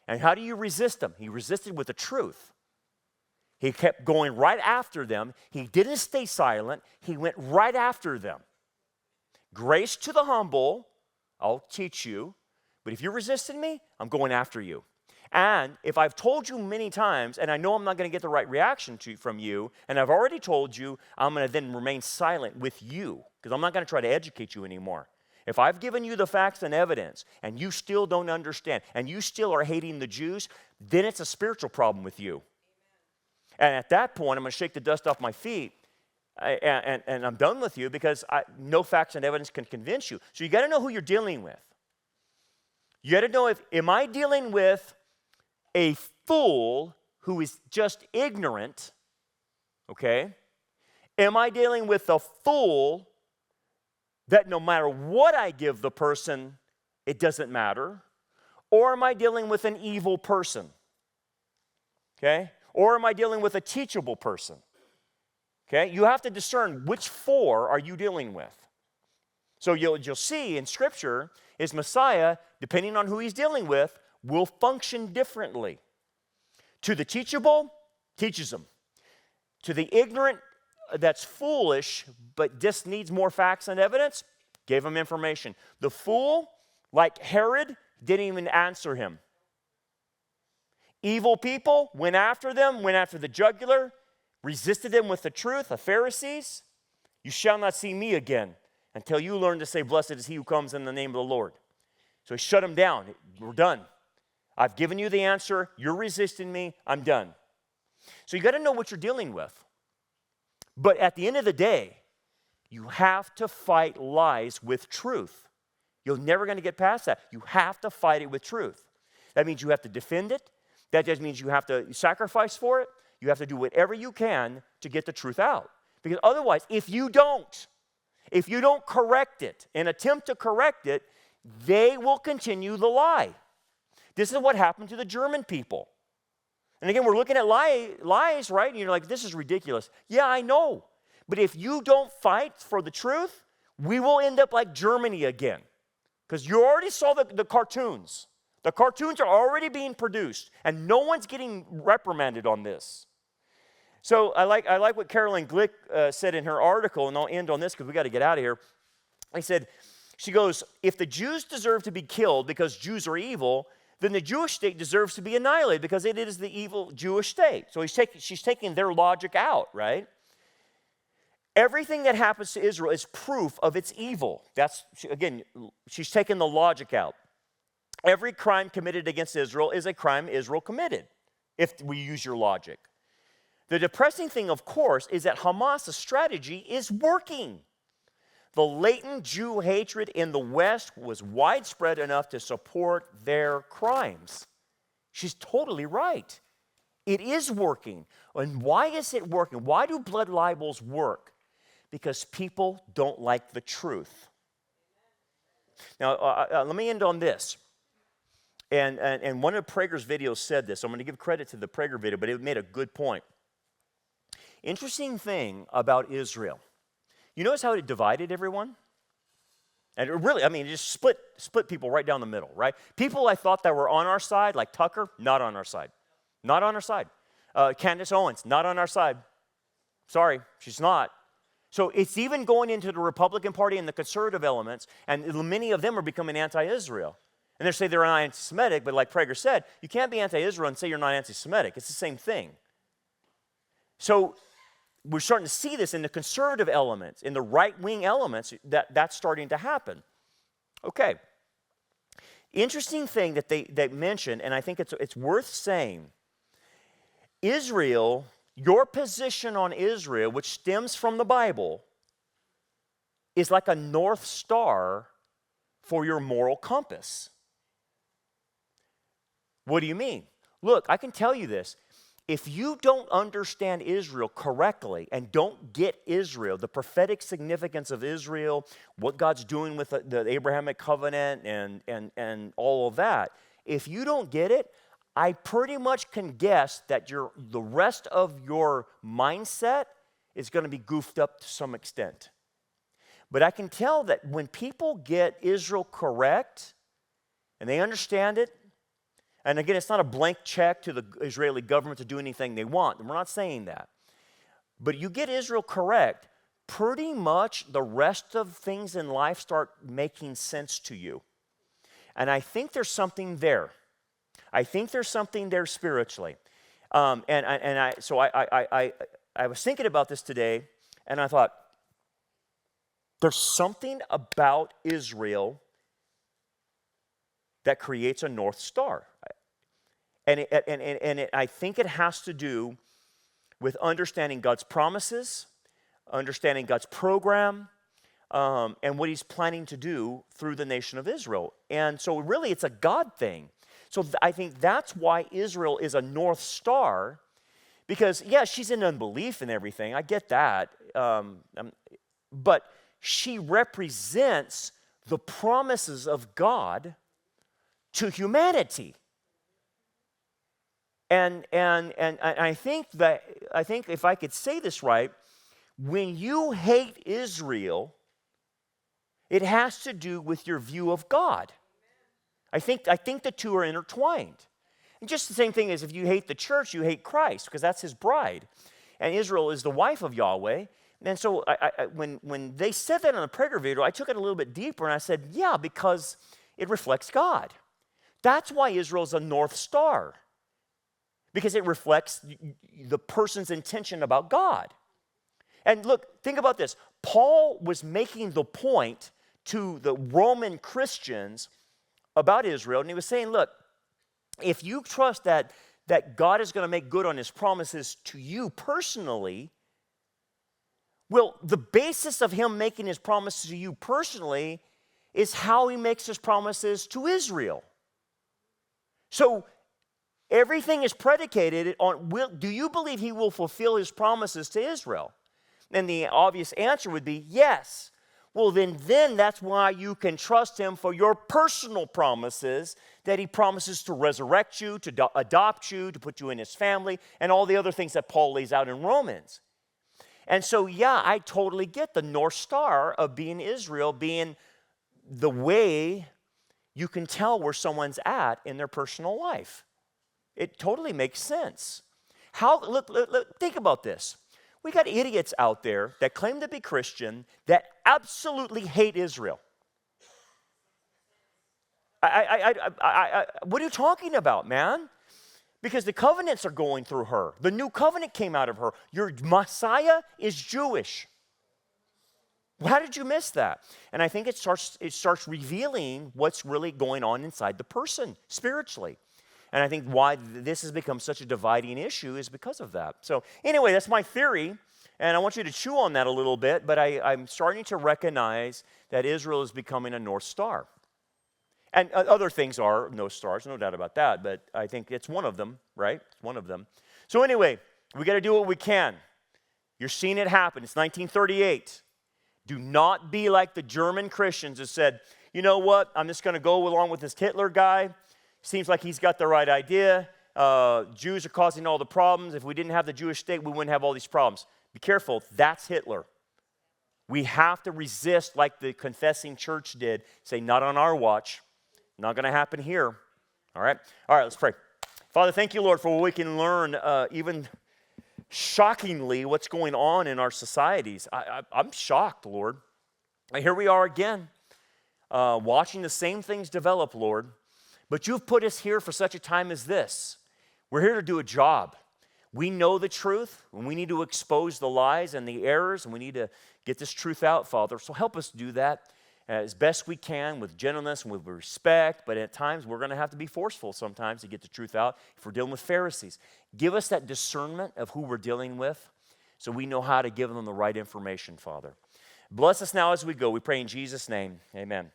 And how do you resist them? He resisted with the truth. He kept going right after them. He didn't stay silent. He went right after them. Grace to the humble, I'll teach you. But if you're resisting me, I'm going after you. And if I've told you many times, and I know I'm not going to get the right reaction from you, and I've already told you, I'm going to then remain silent with you, because I'm not going to try to educate you anymore. If I've given you the facts and evidence and you still don't understand and you still are hating the Jews, then it's a spiritual problem with you. And at that point, I'm going to shake the dust off my feet and I'm done with you because no facts and evidence can convince you. So you got to know who you're dealing with. You got to know am I dealing with a fool who is just ignorant, okay? Am I dealing with a fool that no matter what I give the person, it doesn't matter? Or am I dealing with an evil person? Okay? Or am I dealing with a teachable person? Okay? You have to discern which four are you dealing with. So you'll see in Scripture is Messiah, depending on who he's dealing with, will function differently. To the teachable, teaches them. To the ignorant, that's foolish, but just needs more facts and evidence, gave him information. The fool, like Herod, didn't even answer him. Evil people went after them, went after the jugular, resisted them with the truth, the Pharisees. You shall not see me again until you learn to say, blessed is he who comes in the name of the Lord. So he shut them down. We're done. I've given you the answer. You're resisting me. I'm done. So you got to know what you're dealing with. But at the end of the day, you have to fight lies with truth. You're never going to get past that. You have to fight it with truth. That means you have to defend it. That just means you have to sacrifice for it. You have to do whatever you can to get the truth out. Because otherwise, if you don't correct it and attempt to correct it, they will continue the lie. This is what happened to the German people. And again, we're looking at lies, right? And you're like, this is ridiculous. Yeah, I know. But if you don't fight for the truth, we will end up like Germany again. Because you already saw the cartoons. The cartoons are already being produced, and no one's getting reprimanded on this. So I like what Carolyn Glick said in her article, and I'll end on this because we got to get out of here. She goes, if the Jews deserve to be killed because Jews are evil, then the Jewish state deserves to be annihilated because it is the evil Jewish state. So she's taking their logic out, right? Everything that happens to Israel is proof of its evil. She's taking the logic out. Every crime committed against Israel is a crime Israel committed, if we use your logic. The depressing thing, of course, is that Hamas' strategy is working. The latent Jew hatred in the West was widespread enough to support their crimes. She's totally right. It is working. And why is it working? Why do blood libels work? Because people don't like the truth. Now, let me end on this. And one of Prager's videos said this. So I'm going to give credit to the Prager video, but it made a good point. Interesting thing about Israel. You notice how it divided everyone? And it really, it just split people right down the middle, right? People I thought that were on our side, like Tucker, not on our side. Not on our side. Candace Owens, not on our side. Sorry, she's not. So it's even going into the Republican Party and the conservative elements, and many of them are becoming anti-Israel. And they say they're anti-Semitic, but like Prager said, you can't be anti-Israel and say you're not anti-Semitic. It's the same thing. So we're starting to see this in the conservative elements, in the right-wing elements, that's starting to happen. Okay. Interesting thing that they mentioned, and I think it's worth saying, Israel, your position on Israel, which stems from the Bible, is like a North Star for your moral compass. What do you mean? Look, I can tell you this. If you don't understand Israel correctly and don't get Israel, the prophetic significance of Israel, what God's doing with the Abrahamic covenant and all of that, if you don't get it, I pretty much can guess that the rest of your mindset is going to be goofed up to some extent. But I can tell that when people get Israel correct and they understand it, and again, it's not a blank check to the Israeli government to do anything they want. We're not saying that. But you get Israel correct, pretty much the rest of things in life start making sense to you. And I think there's something there. I think there's something there spiritually. I was thinking about this today, and I thought, There's something about Israel that creates a North Star. And I think it has to do with understanding God's promises, understanding God's program, and what he's planning to do through the nation of Israel. And so really it's a God thing. So I think that's why Israel is a North Star, because, yeah, she's in unbelief and everything. I get that. But she represents the promises of God to humanity. And I think if I could say this right, when you hate Israel, it has to do with your view of God. I think the two are intertwined. And just the same thing as if you hate the church, you hate Christ, because that's his bride. And Israel is the wife of Yahweh. And so when they said that on the prayer video, I took it a little bit deeper and I said, yeah, because it reflects God. That's why Israel's a North Star, because it reflects the person's intention about God. And look, think about this. Paul was making the point to the Roman Christians about Israel, and he was saying, look, if you trust that God is going to make good on his promises to you personally, well, the basis of him making his promises to you personally is how he makes his promises to Israel. So everything is predicated on, do you believe he will fulfill his promises to Israel? And the obvious answer would be yes. Well, then that's why you can trust him for your personal promises, that he promises to resurrect you, to adopt you, to put you in his family, and all the other things that Paul lays out in Romans. And so, yeah, I totally get the North Star of being Israel, being the way you can tell where someone's at in their personal life. It totally makes sense. Look, think about this. We got idiots out there that claim to be Christian that absolutely hate Israel. What are you talking about, man? Because the covenants are going through her. The new covenant came out of her. Your Messiah is Jewish. How did you miss that? And I think it starts revealing what's really going on inside the person spiritually. And I think why this has become such a dividing issue is because of that. So anyway, that's my theory, and I want you to chew on that a little bit, but I'm starting to recognize that Israel is becoming a North Star. And other things are North Stars, no doubt about that, but I think it's one of them, right? It's one of them. So anyway, we got to do what we can. You're seeing it happen. It's 1938. Do not be like the German Christians that said, you know what, I'm just going to go along with this Hitler guy. Seems like he's got the right idea. Jews are causing all the problems. If we didn't have the Jewish state, we wouldn't have all these problems. Be careful. That's Hitler. We have to resist like the confessing church did. Say, not on our watch. Not going to happen here. All right? All right, let's pray. Father, thank you, Lord, for what we can learn, even shockingly, what's going on in our societies. I'm shocked, Lord. Here we are again, watching the same things develop, Lord. But you've put us here for such a time as this. We're here to do a job. We know the truth, and we need to expose the lies and the errors, and we need to get this truth out, Father. So help us do that as best we can with gentleness and with respect, but at times we're going to have to be forceful sometimes to get the truth out if we're dealing with Pharisees. Give us that discernment of who we're dealing with so we know how to give them the right information, Father. Bless us now as we go. We pray in Jesus' name. Amen.